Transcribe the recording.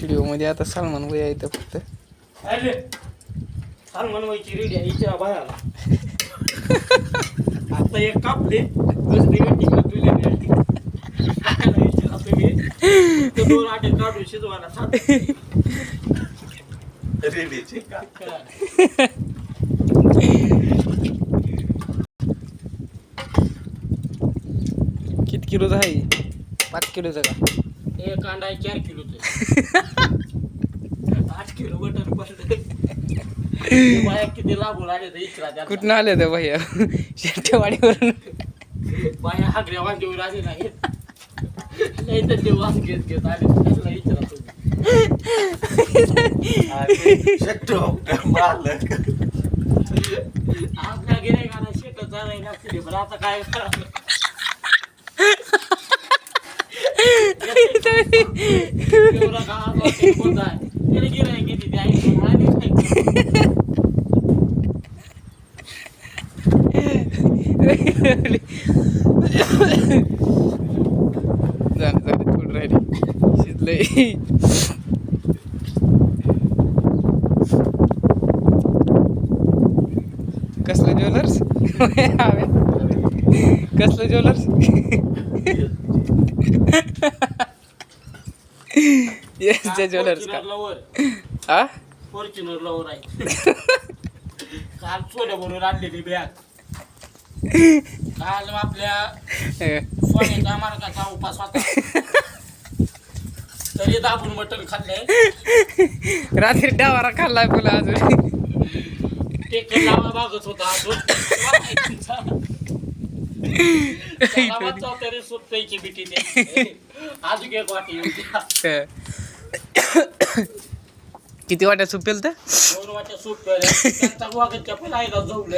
video मध्ये आता सलमान भाई आहे फक्त सलमान भाईची रेडी आहे इच्छा बाहेर आता एक कापले दोन आटे काढून शिजवायला रेडीचे किती किलोचा आहे 5 किलोचा का एक कांदा 4 किलोचा 8 किलो मटन पडलं बाया किती लांबून आले तर इचरा कुठं आले ते भैया शेट्टेवाडीवरून बाया हागऱ्या वांगेवर आले नाही नाही तर ते वास घेत आले त्याला इचरा आपल्या गिऱ्हाईकाला शेत चालायला लागते पण आता काय करावं एवढा गावात कोणता आहे त्याला गिऱ्हाईक किती ते आई जाणं थोडं राहिले शिजलंय कसलं ज्वेलर्स कसलं ज्वेलर्स येस जे ज्वेलर्स का हा फॉर्च्युनर लवर आहे काल सोन्या म्हणून आणलेली बॅग काल आपल्या सोन्याच्या मार्गाचा उपास होता तरी दाबून मटण खाल्लंय रात्री डावारा खाल्लाय तुला अजून टेक लावा मागत होता अजून तरी सुट्टायची बिटी अजून एक वाटी किती वाट्या सूप पेल तर 2 वाट्या सूप त्यांचा वागत चपल आहे का जवळ